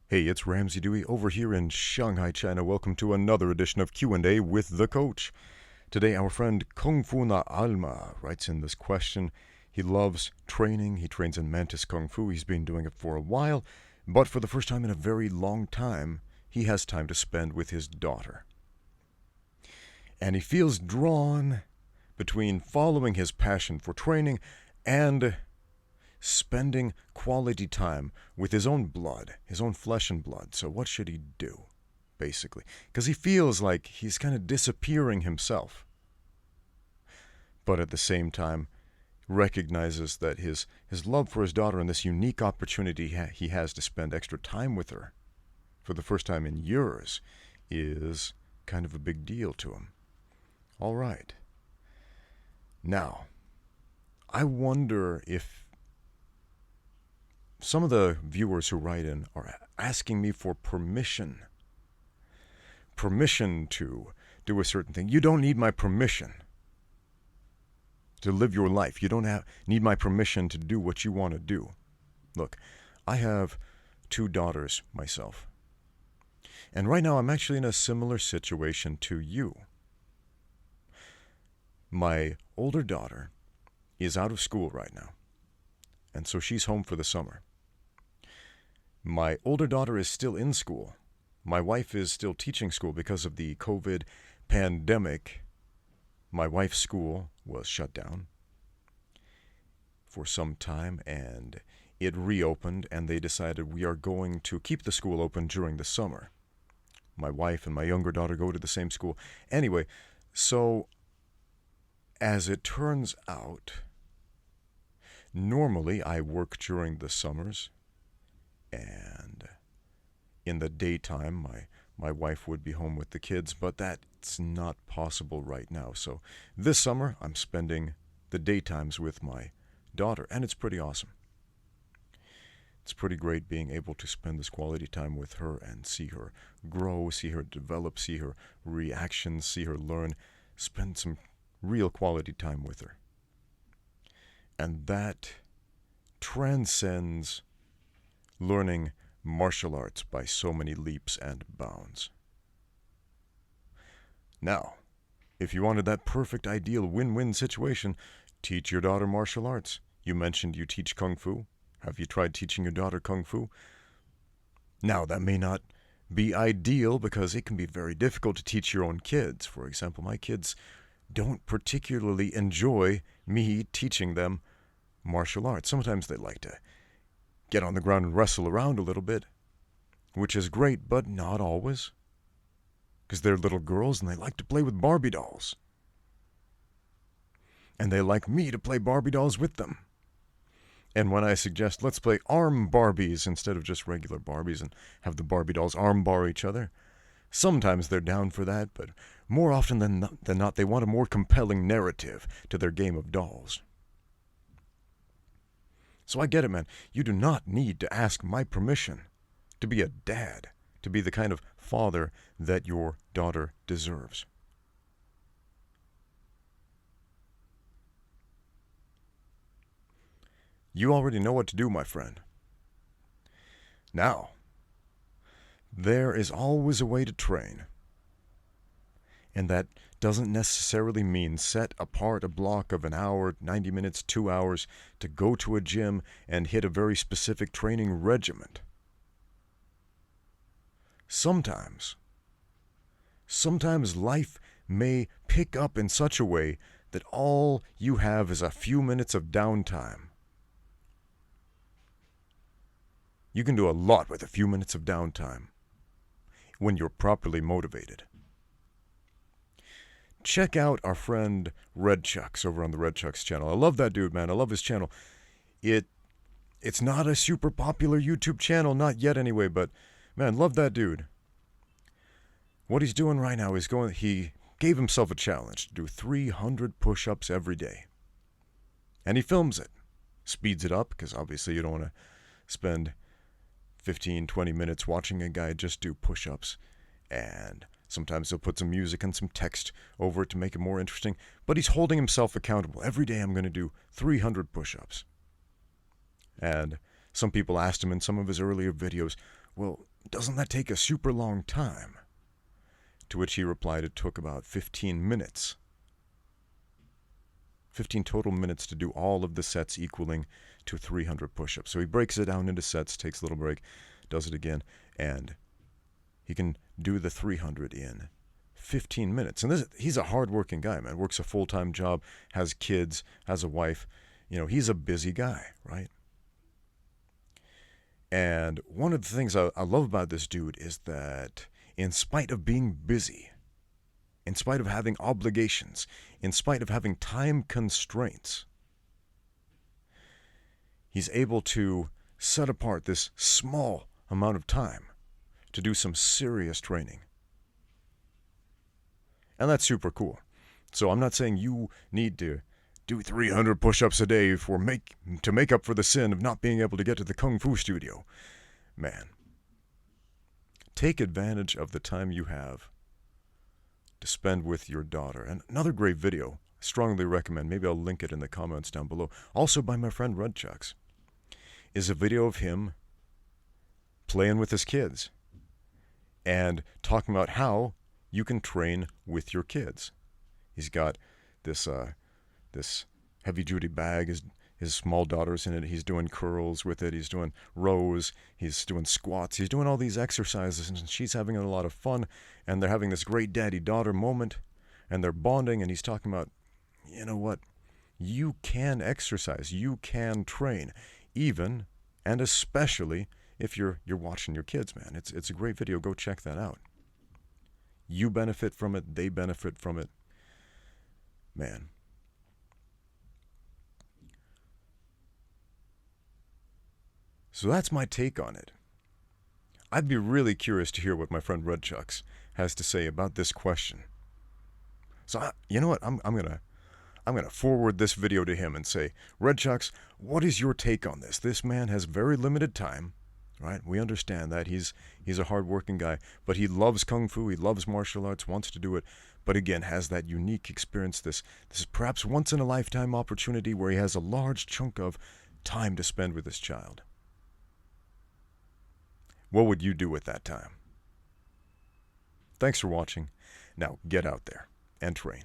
Hey, it's Ramsey Dewey over here in Shanghai, China. Welcome to another edition of Q&A with the Coach. Today, our friend Kung Fu Na Alma writes in this question. He loves training. He trains in Mantis Kung Fu. He's been doing it for a while, but for the first time in a very long time, he has time to spend with his daughter. And he feels drawn between following his passion for training and spending quality time with his own blood, his own flesh and blood. So what should he do, basically? Because he feels like he's kind of disappearing himself. But at the same time, recognizes that his love for his daughter and this unique opportunity he has to spend extra time with her for the first time in years is kind of a big deal to him. All right. Now, I wonder if some of the viewers who write in are asking me for permission to do a certain thing. You don't need my permission to live your life. You don't need my permission to do what you want to do. Look, I have 2 daughters myself. And right now I'm actually in a similar situation to you. My older daughter is out of school right now, and so she's home for the summer. My older daughter is still in school. My wife is still teaching school because of the COVID pandemic. My wife's school was shut down for some time, and it reopened, and they decided we are going to keep the school open during the summer. My wife and my younger daughter go to the same school. Anyway, so as it turns out, normally I work during the summers, and in the daytime my wife would be home with the kids, but that's not possible right now. So this summer I'm spending the daytimes with my daughter, and it's pretty awesome. It's pretty great being able to spend this quality time with her and see her grow, see her develop, see her reactions, see her learn, spend some real quality time with her. And that transcends learning martial arts by so many leaps and bounds. Now, if you wanted that perfect, ideal win-win situation, teach your daughter martial arts. You mentioned you teach Kung Fu. Have you tried teaching your daughter Kung Fu? Now, that may not be ideal because it can be very difficult to teach your own kids. For example, my kids don't particularly enjoy me teaching them martial arts. Sometimes they like to get on the ground and wrestle around a little bit, which is great, but not always, because they're little girls and they like to play with Barbie dolls. And they like me to play Barbie dolls with them. And when I suggest let's play arm Barbies instead of just regular Barbies and have the Barbie dolls arm bar each other, sometimes they're down for that, but more often than not, they want a more compelling narrative to their game of dolls. So I get it, man. You do not need to ask my permission to be a dad, to be the kind of father that your daughter deserves. You already know what to do, my friend. Now, there is always a way to train. And that doesn't necessarily mean set apart a block of an hour, 90 minutes, 2 hours to go to a gym and hit a very specific training regimen. Sometimes life may pick up in such a way that all you have is a few minutes of downtime. You can do a lot with a few minutes of downtime when you're properly motivated. Check out our friend Red Chucks over on the Red Chucks channel. I love that dude, man. I love his channel. It's not a super popular YouTube channel, not yet anyway, but man, love that dude. What he's doing right now is he gave himself a challenge to do 300 push-ups every day. And he films it. Speeds it up, because obviously you don't want to spend 15, 20 minutes watching a guy just do push-ups. And sometimes he'll put some music and some text over it to make it more interesting. But he's holding himself accountable. Every day I'm going to do 300 push-ups. And some people asked him in some of his earlier videos, well, doesn't that take a super long time? To which he replied, it took about 15 minutes. 15 total minutes to do all of the sets, equaling to 300 push-ups. So he breaks it down into sets, takes a little break, does it again, and he can do the 300 in 15 minutes. And he's a hard-working guy, man. Works a full-time job, has kids, has a wife. You know, he's a busy guy, right? And one of the things I love about this dude is that in spite of being busy, in spite of having obligations, in spite of having time constraints, he's able to set apart this small amount of time to do some serious training. And that's super cool. So I'm not saying you need to do 300 push-ups a day to make up for the sin of not being able to get to the Kung Fu studio. Man, take advantage of the time you have to spend with your daughter. And another great video, I strongly recommend, maybe I'll link it in the comments down below, also by my friend Red Chucks, is a video of him playing with his kids and talking about how you can train with your kids. He's got this heavy-duty bag, his small daughter's in it, he's doing curls with it, he's doing rows, he's doing squats, he's doing all these exercises, and she's having a lot of fun, and they're having this great daddy-daughter moment, and they're bonding, and he's talking about, you know what, you can exercise, you can train, even and especially if you're watching your kids, man. It's a great video, go check that out. You benefit from it, they benefit from it. Man. So that's my take on it. I'd be really curious to hear what my friend Red Chucks has to say about this question. So you know what? I'm gonna forward this video to him and say, Red Chucks, what is your take on this? This man has very limited time, right? We understand that he's a hard-working guy, but he loves Kung Fu, he loves martial arts, wants to do it, but again has that unique experience. This is perhaps once-in-a-lifetime opportunity where he has a large chunk of time to spend with his child. What would you do with that time? Thanks for watching. Now get out there and train.